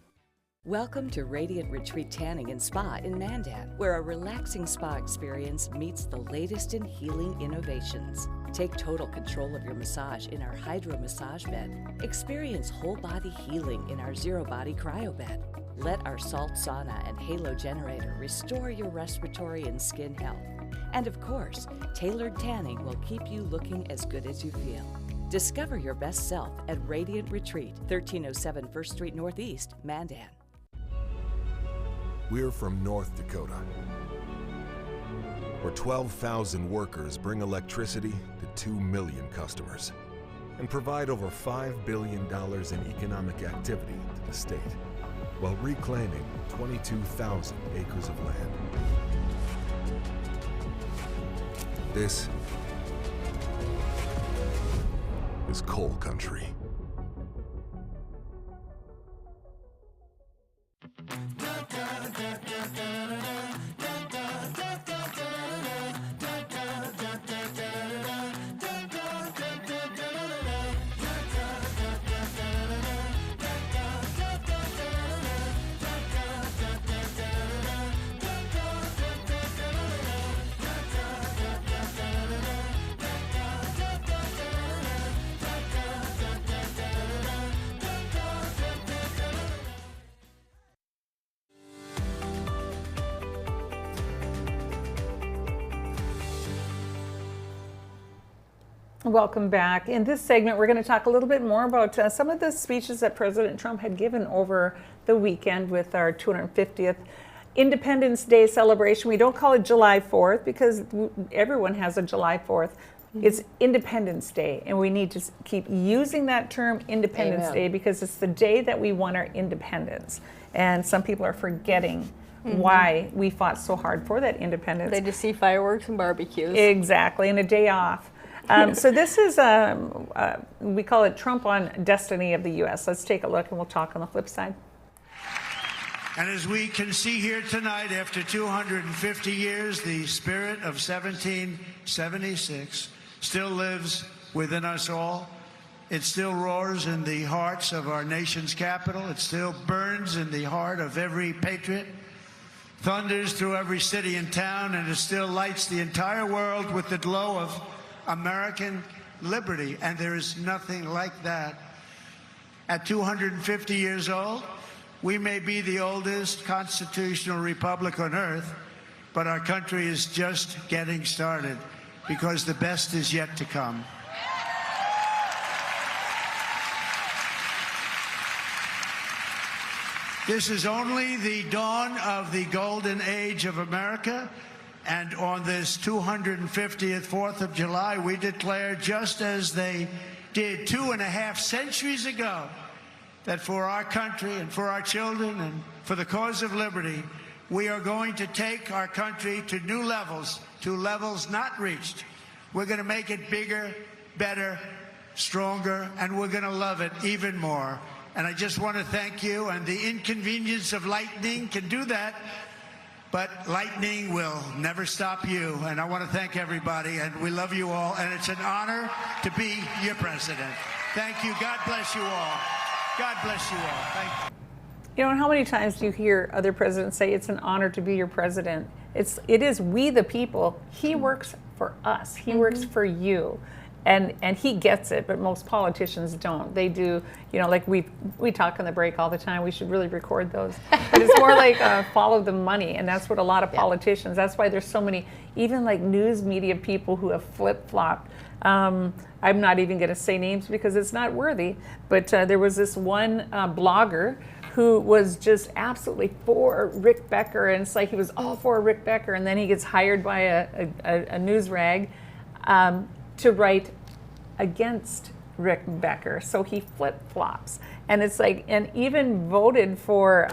Welcome to Radiant Retreat Tanning and Spa in Mandan, where a relaxing spa experience meets the latest in healing innovations. Take total control of your massage in our Hydro Massage Bed. Experience whole body healing in our Zero Body Cryo Bed. Let our salt sauna and halo generator restore your respiratory and skin health. And of course, tailored tanning will keep you looking as good as you feel. Discover your best self at Radiant Retreat, 1307 1st Street Northeast, Mandan. We're from North Dakota, where 12,000 workers bring electricity to 2 million customers and provide over $5 billion in economic activity to the state, while reclaiming 22,000 acres of land. This is coal country. Welcome back. In this segment, we're going to talk a little bit more about some of the speeches that President Trump had given over the weekend with our 250th Independence Day celebration. We don't call it July 4th because everyone has a July 4th. It's Independence Day, and we need to keep using that term Independence Amen. Day because it's the day that we won our independence. And some people are forgetting why we fought so hard for that independence. They just see fireworks and barbecues. Exactly, and a day off. So this is, we call it Trump on Destiny of the U.S. Let's take a look, and we'll talk on the flip side. And as we can see here tonight, after 250 years, the spirit of 1776 still lives within us all. It still roars in the hearts of our nation's capital. It still burns in the heart of every patriot, thunders through every city and town, and it still lights the entire world with the glow of American liberty. And there is nothing like that. At 250 years old, we may be the oldest constitutional republic on earth, but our country is just getting started because the best is yet to come. This is only the dawn of the golden age of America, and on this 250th 4th of July, we declare, just as they did 2.5 centuries ago, that for our country and for our children and for the cause of liberty, we are going to take our country to new levels, to levels not reached. We're going to make it bigger, better, stronger, and we're going to love it even more. And I just want to thank you, and the inconvenience of lightning can do that, but lightning will never stop you. And I want to thank everybody, and we love you all, and it's an honor to be your president. Thank you. God bless you all. God bless you all. Thank you. You know, how many times do you hear other presidents say it's an honor to be your president? It is we the people. He works for us. He works for you. And he gets it, but most politicians don't. They do, you know, like we talk on the break all the time. We should really record those. But it's more like follow the money, and that's what a lot of politicians, that's why there's so many, even like news media people who have flip-flopped. I'm not even going to say names because it's not worthy, but there was this one blogger who was just absolutely for Rick Becker, and it's like he was all for Rick Becker, and then he gets hired by a news rag to write against Rick Becker. So he flip-flops. And it's like, and even voted for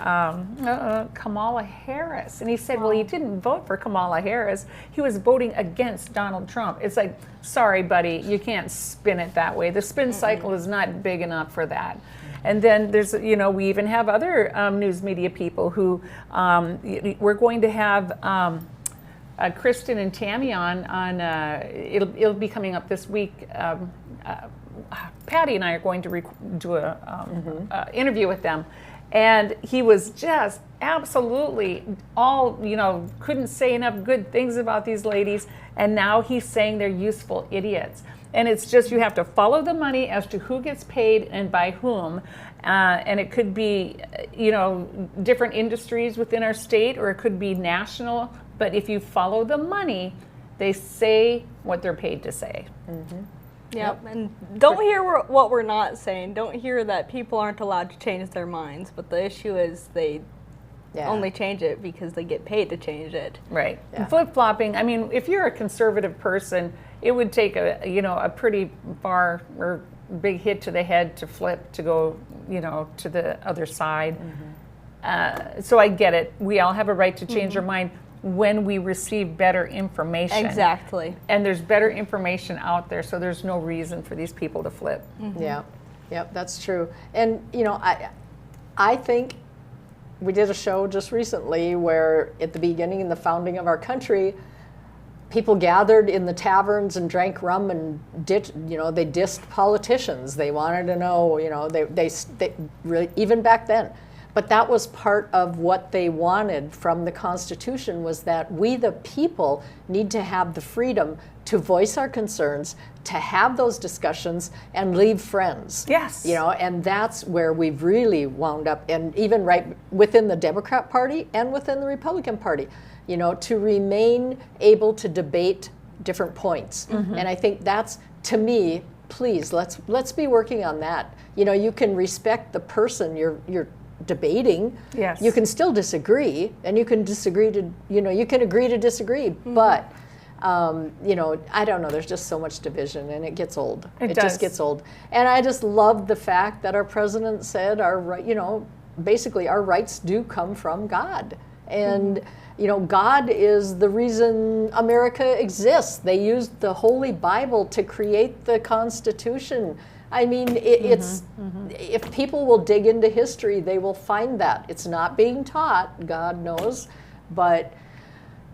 Kamala Harris. And he said, well, he didn't vote for Kamala Harris. He was voting against Donald Trump. It's like, sorry, buddy, you can't spin it that way. The spin cycle is not big enough for that. And then there's, you know, we even have other news media people who, we're going to have Kristen and Tammy on it'll be coming up this week. Patty and I are going to do a interview with them, and he was just absolutely all, you know, couldn't say enough good things about these ladies, and now he's saying they're useful idiots. And it's just, you have to follow the money as to who gets paid and by whom. And it could be, you know, different industries within our state, or it could be national. But if you follow the money, they say what they're paid to say. Yep, and don't hear what we're not saying. Don't hear that people aren't allowed to change their minds. But the issue is they only change it because they get paid to change it. Right. And flip-flopping, I mean, if you're a conservative person, it would take a pretty far or big hit to the head to flip, to go, you know, to the other side. So I get it. We all have a right to change our mind when we receive better information. Exactly. And there's better information out there, so there's no reason for these people to flip. Yeah, that's true. And, you know, I think we did a show just recently where at the beginning in the founding of our country, people gathered in the taverns and drank rum and they dissed politicians. They wanted to know, you know, they really, even back then. But that was part of what they wanted from the Constitution, was that we the people need to have the freedom to voice our concerns, to have those discussions and leave friends. Yes. You know, and that's where we've really wound up, and even right within the Democrat Party and within the Republican Party, you know, to remain able to debate different points. And I think that's, to me, please, let's be working on that. You know, you can respect the person you're debating. Yes. You can still disagree, and you can disagree to, you can agree to disagree, but I don't know, there's just so much division, and it gets old. It just gets old. And I just love the fact that our president said basically our rights do come from God. And God is the reason America exists. They used the Holy Bible to create the Constitution. I mean, if people will dig into history, they will find that. It's not being taught, God knows, but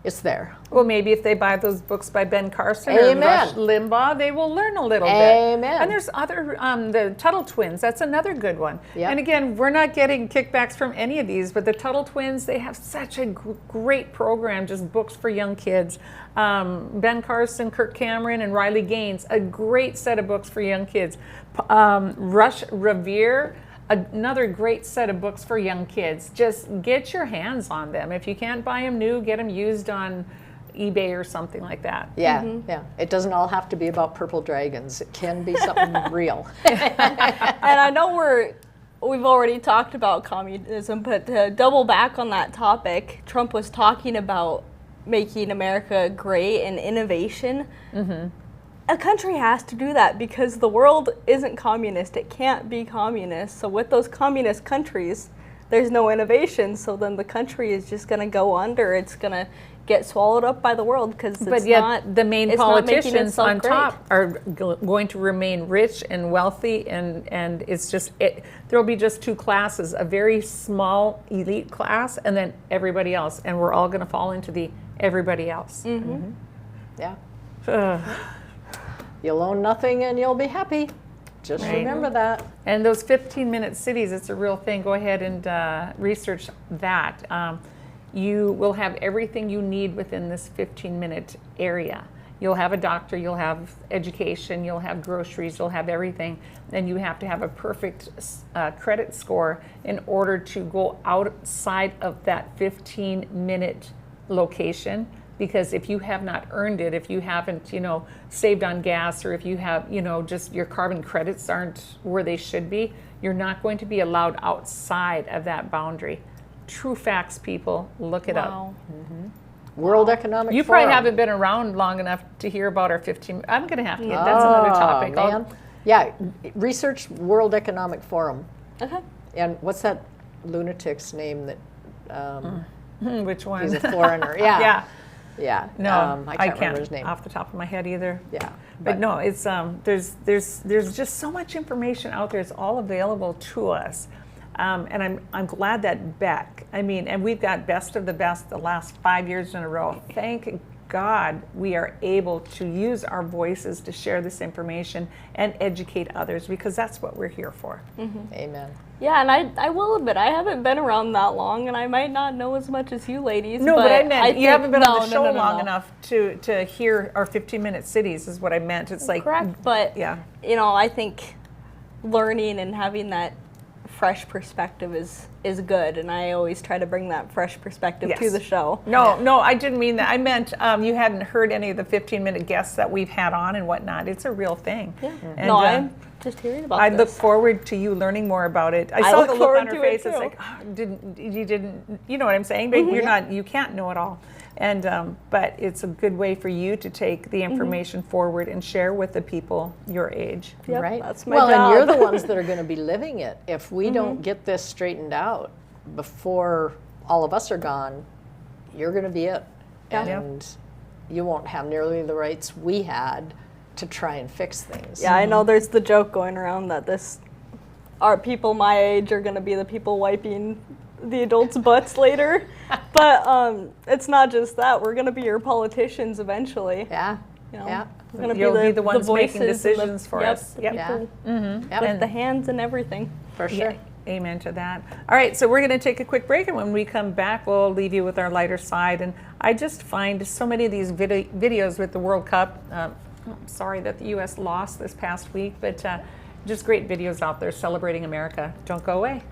it's there. Well, maybe if they buy those books by Ben Carson Amen. or Rush Limbaugh, they will learn a little bit. Amen. And there's other, the Tuttle Twins, that's another good one. Yep. And again, we're not getting kickbacks from any of these, but the Tuttle Twins, they have such a great program, just books for young kids. Ben Carson, Kirk Cameron, and Riley Gaines, a great set of books for young kids. Rush Revere, another great set of books for young kids. Just get your hands on them. If you can't buy them new, get them used on eBay or something like that. Yeah, yeah. It doesn't all have to be about purple dragons. It can be something real. And I know we've already talked about communism, but to double back on that topic, Trump was talking about making America great and innovation. A country has to do that because the world isn't communist. It can't be communist. So with those communist countries, there's no innovation. So then the country is just going to go under. It's going to get swallowed up by the world because but yet the main politicians on top are going to remain rich and wealthy, and it's just there'll be just two classes, a very small elite class and then everybody else, and we're all going to fall into the everybody else. Yeah. You'll own nothing and you'll be happy. Just remember that. And those 15-minute cities, it's a real thing. Go ahead and research that. You will have everything you need within this 15-minute area. You'll have a doctor, you'll have education, you'll have groceries, you'll have everything. And you have to have a perfect credit score in order to go outside of that 15-minute location. Because if you have not earned it, if you haven't, saved on gas, or if you have, just your carbon credits aren't where they should be, you're not going to be allowed outside of that boundary. True facts, people. Look it up. World Economic Forum. You probably haven't been around long enough to hear about our 15. I'm going to have to get that's another topic. Man. Yeah, research World Economic Forum. And what's that lunatic's name that? Which one? He's a foreigner. Yeah. Yeah. No, I can't remember his name off the top of my head either. Yeah. But no, it's there's just so much information out there. It's all available to us. And I'm glad that BEK, and we've got best of the best the last 5 years in a row. Thank God we are able to use our voices to share this information and educate others, because that's what we're here for. Amen. Yeah, and I will admit, I haven't been around that long, and I might not know as much as you ladies. No, but I meant you haven't been on the show no, long enough to hear our 15-minute cities is what I meant. It's like, correct, but yeah, I think learning and having that fresh perspective is good, and I always try to bring that fresh perspective to the show. No, I didn't mean that. I meant you hadn't heard any of the 15-minute guests that we've had on and whatnot. It's a real thing. Yeah. And, I'm just hearing about I this. look forward to you learning more about it. I saw the look on her face. It's like, you didn't, you know what I'm saying? But you can't know it all. And but it's a good way for you to take the information forward and share with the people your age. Yep, right. That's my job. And you're the ones that are going to be living it. If we don't get this straightened out before all of us are gone, you're going to be it. And you won't have nearly the rights we had to try and fix things. Yeah, I know there's the joke going around that our people my age are going to be the people wiping the adults' butts later. But it's not just that. We're going to be your politicians eventually. Yeah. We're going You'll to be the ones making voices decisions for us. With the hands and everything. For sure. Amen to that. All right, so we're going to take a quick break, and when we come back, we'll leave you with our lighter side. And I just find so many of these videos with the World Cup. I'm sorry that the U.S. lost this past week, but just great videos out there celebrating America. Don't go away.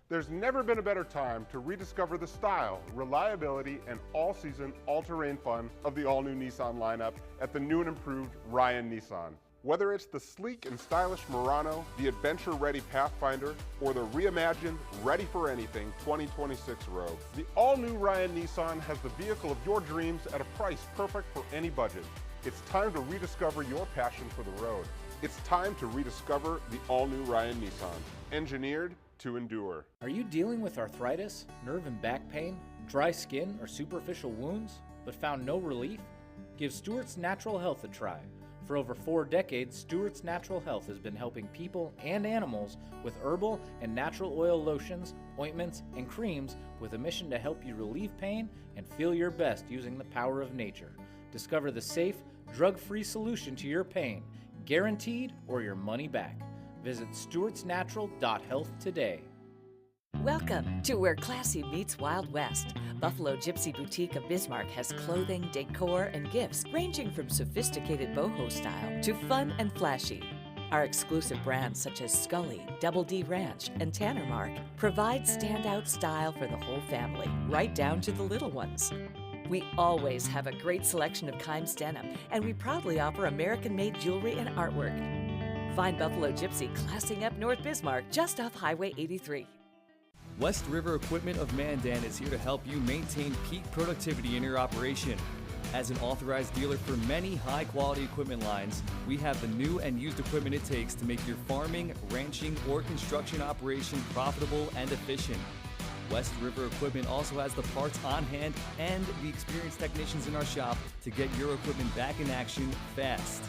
There's never been a better time to rediscover the style, reliability, and all-season, all-terrain fun of the all-new Nissan lineup at the new and improved Ryan Nissan. Whether it's the sleek and stylish Murano, the adventure-ready Pathfinder, or the reimagined, ready-for-anything 2026 Rogue, the all-new Ryan Nissan has the vehicle of your dreams at a price perfect for any budget. It's time to rediscover your passion for the road. It's time to rediscover the all-new Ryan Nissan, engineered to endure. Are you dealing with arthritis, nerve and back pain, dry skin, or superficial wounds, but found no relief? Give Stewart's Natural Health a try. For over 4 decades, Stewart's Natural Health has been helping people and animals with herbal and natural oil lotions, ointments, and creams with a mission to help you relieve pain and feel your best using the power of nature. Discover the safe, drug-free solution to your pain, guaranteed or your money back. Visit stewartsnatural.health today. Welcome to where classy meets Wild West. Buffalo Gypsy Boutique of Bismarck has clothing, decor, and gifts ranging from sophisticated boho style to fun and flashy. Our exclusive brands such as Scully, Double D Ranch, and Tanner Mark provide standout style for the whole family, right down to the little ones. We always have a great selection of Kimes denim, and we proudly offer American-made jewelry and artwork. Find Buffalo Gypsy classing up North Bismarck just off Highway 83. West River Equipment of Mandan is here to help you maintain peak productivity in your operation. As an authorized dealer for many high-quality equipment lines, we have the new and used equipment it takes to make your farming, ranching, or construction operation profitable and efficient. West River Equipment also has the parts on hand and the experienced technicians in our shop to get your equipment back in action fast.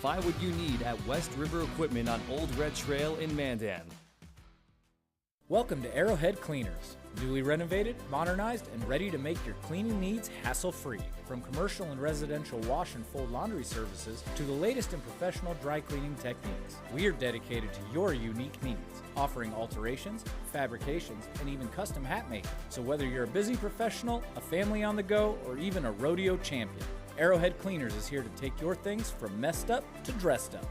Find what you need at West River Equipment on Old Red Trail in Mandan. Welcome to Arrowhead Cleaners. Newly renovated, modernized, and ready to make your cleaning needs hassle-free. From commercial and residential wash and fold laundry services to the latest in professional dry cleaning techniques, we are dedicated to your unique needs, offering alterations, fabrications, and even custom hat making. So whether you're a busy professional, a family on the go, or even a rodeo champion, Arrowhead Cleaners is here to take your things from messed up to dressed up.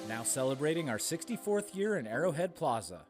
Now celebrating our 64th year in Arrowhead Plaza.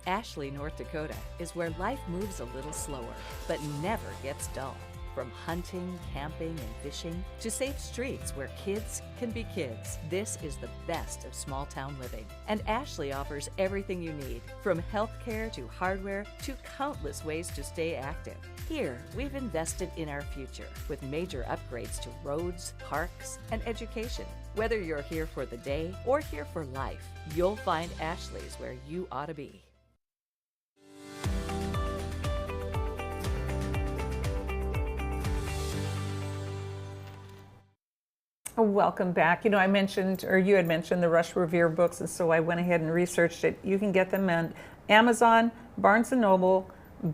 Ashley, North Dakota is where life moves a little slower, but never gets dull. From hunting, camping, and fishing to safe streets where kids can be kids, this is the best of small town living. And Ashley offers everything you need, from healthcare to hardware to countless ways to stay active. Here, we've invested in our future with major upgrades to roads, parks, and education. Whether you're here for the day or here for life, you'll find Ashley's where you ought to be. Welcome back. You know, I mentioned, or you had mentioned the Rush Revere books, and so I went ahead and researched it. You can get them on Amazon, Barnes & Noble,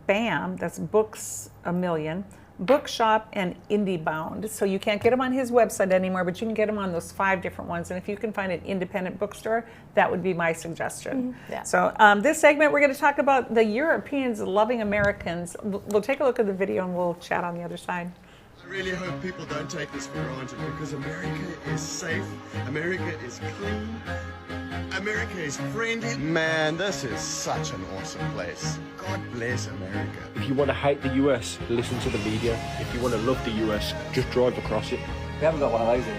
BAM, that's Books A Million, Bookshop, and IndieBound. So you can't get them on his website anymore, but you can get them on those 5 different ones. And if you can find an independent bookstore, that would be my suggestion. Mm-hmm. Yeah. So this segment, we're going to talk about the Europeans loving Americans. We'll take a look at the video and we'll chat on the other side. I really hope people don't take this for granted because America is safe, America is clean, America is friendly. Man, this is such an awesome place. God bless America. If you want to hate the US, listen to the media. If you want to love the US, just drive across it. We haven't got one of those in.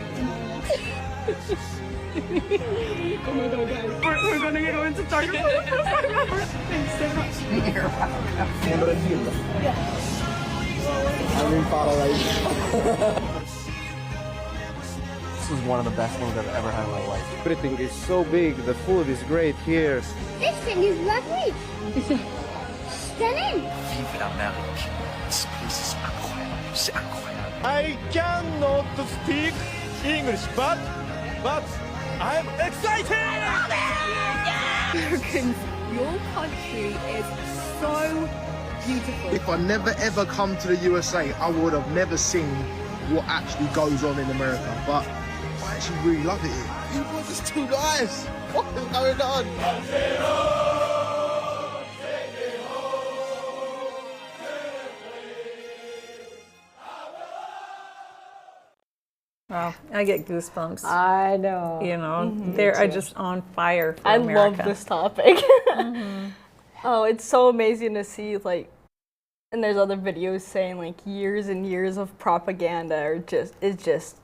Oh my god, guys. We're gonna go into Target for the first time ever. Thanks so much. You're welcome. Yeah. I'm in This is one of the best things I've ever had in my life. Everything is so big. The food is great here. This thing is lovely. Stunning. Vive l'Amérique. This place is incroyable. C'est incroyable. I cannot speak English, but I'm excited! Americans, your country is so beautiful. If I never ever come to the USA, I would have never seen what actually goes on in America. But I actually really love it here. People are just too nice. What is going on? Well, I get goosebumps. I know. You know, they're just on fire for I America. love this topic. Oh, it's so amazing to see, like, and there's other videos saying like years and years of propaganda is just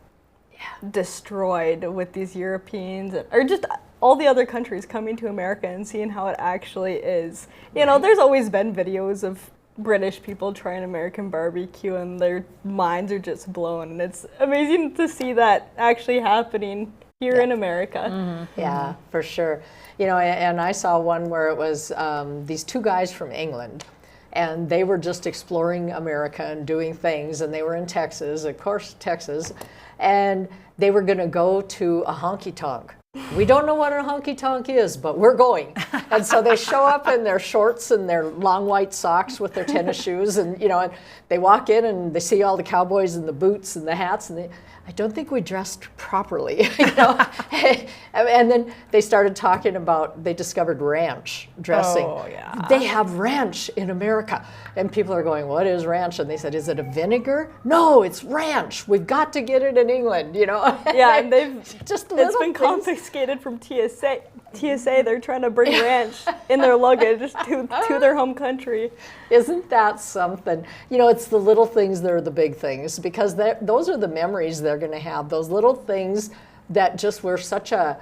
destroyed with these Europeans, or just all the other countries coming to America and seeing how it actually is. You know, there's always been videos of British people trying American barbecue and their minds are just blown, and it's amazing to see that actually happening here in America. Yeah, for sure. You know, and I saw one where it was these two guys from England, and they were just exploring America and doing things, and they were in Texas, of course, Texas, and they were going to go to a honky-tonk. We don't know what a honky-tonk is, but we're going. And so they show up in their shorts and their long white socks with their tennis shoes, and you know, and they walk in and they see all the cowboys and the boots and the hats, and I don't think we dressed properly, you know. And then they started talking about, they discovered ranch dressing. Oh, yeah. They have ranch in America. And people are going, what is ranch? And they said, is it a vinegar? No, it's ranch. We've got to get it in England, you know. Yeah, and they've just it's been confiscated from TSA. They're trying to bring ranch in their luggage to their home country. Isn't that something? You know, it's the little things that are the big things, because those are the memories they're going to have. Those little things that just were such a,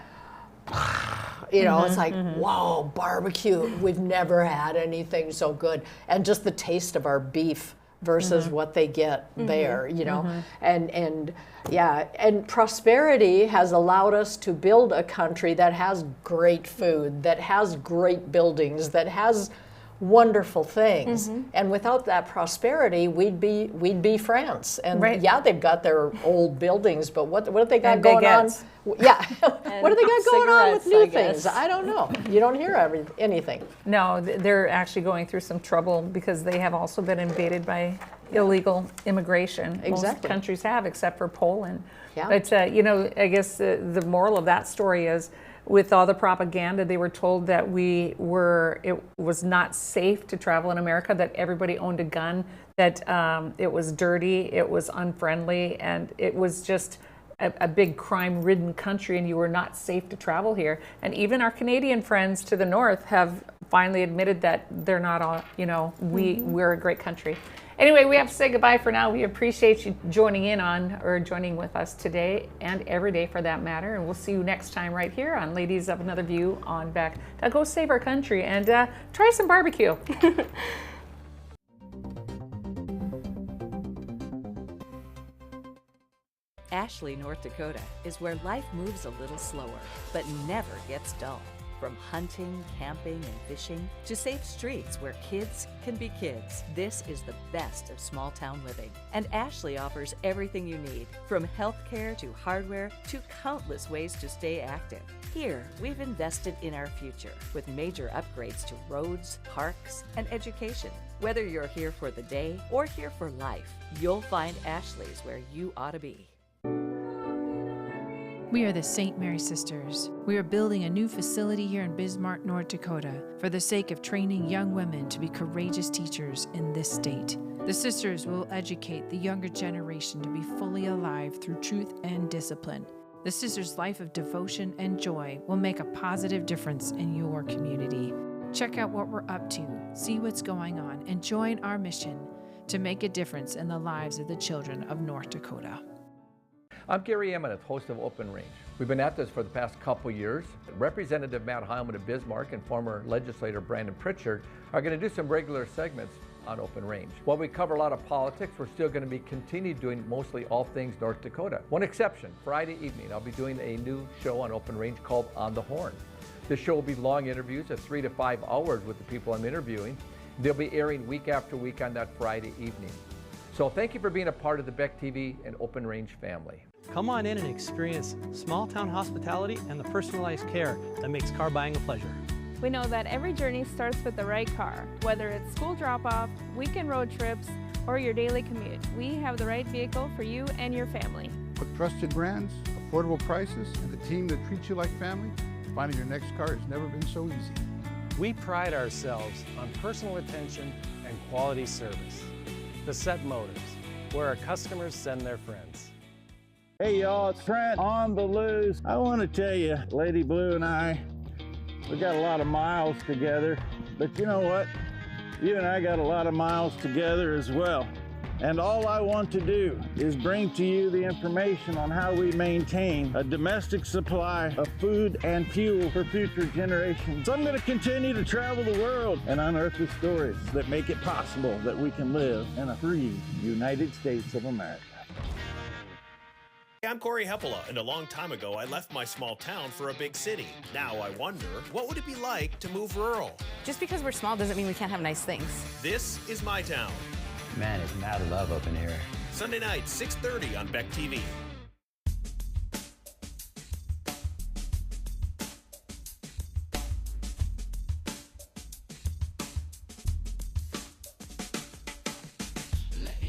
you know, it's like, whoa, barbecue. We've never had anything so good. And just the taste of our beef versus what they get there, you know. And yeah, and prosperity has allowed us to build a country that has great food, that has great buildings, that has wonderful things. And without that prosperity, we'd be France. And yeah, they've got their old buildings, but what have they got going on? Yeah, what do they got going on with new things? I don't know. You don't hear anything. No, they're actually going through some trouble because they have also been invaded by illegal immigration. Most countries have, except for Poland. Yeah. But you know, I guess the moral of that story is, with all the propaganda, they were told that it was not safe to travel in America, that everybody owned a gun, that it was dirty, it was unfriendly, and it was just a big crime-ridden country, and you were not safe to travel here. And even our Canadian friends to the north have finally admitted that they're not all, you know, we're a great country. Anyway, we have to say goodbye for now. We appreciate you joining with us today and every day for that matter. And we'll see you next time right here on Ladies of Another View on BEK. Now go save our country and try some barbecue. Ashley, North Dakota is where life moves a little slower, but never gets dull. From hunting, camping, and fishing to safe streets where kids can be kids, this is the best of small town living. And Ashley offers everything you need, from healthcare to hardware to countless ways to stay active. Here, we've invested in our future with major upgrades to roads, parks, and education. Whether you're here for the day or here for life, you'll find Ashley's where you ought to be. We are the St. Mary Sisters. We are building a new facility here in Bismarck, North Dakota, for the sake of training young women to be courageous teachers in this state. The Sisters will educate the younger generation to be fully alive through truth and discipline. The Sisters' life of devotion and joy will make a positive difference in your community. Check out what we're up to, see what's going on, and join our mission to make a difference in the lives of the children of North Dakota. I'm Gary Ameneth, host of Open Range. We've been at this for the past couple years. Representative Matt Heilman of Bismarck and former legislator Brandon Pritchard are going to do some regular segments on Open Range. While we cover a lot of politics, we're still going to be continue doing mostly all things North Dakota. One exception, Friday evening, I'll be doing a new show on Open Range called On the Horn. This show will be long interviews of 3 to 5 hours with the people I'm interviewing. They'll be airing week after week on that Friday evening. So thank you for being a part of the BEK TV and Open Range family. Come on in and experience small town hospitality and the personalized care that makes car buying a pleasure. We know that every journey starts with the right car. Whether it's school drop-off, weekend road trips, or your daily commute, we have the right vehicle for you and your family. With trusted brands, affordable prices, and a team that treats you like family, finding your next car has never been so easy. We pride ourselves on personal attention and quality service. The Set Motors, where our customers send their friends. Hey y'all, it's Trent on the loose. I want to tell you, Lady Blue and I, we got a lot of miles together, but you know what? You and I got a lot of miles together as well. And all I want to do is bring to you the information on how we maintain a domestic supply of food and fuel for future generations. So I'm going to continue to travel the world and unearth the stories that make it possible that we can live in a free United States of America. I'm Corey Heppola, and a long time ago I left my small town for a big city. Now I wonder, what would it be like to move rural? Just because we're small doesn't mean we can't have nice things. This is my town. Man, it's mad love up in here. Sunday night, 6:30 on BEK TV.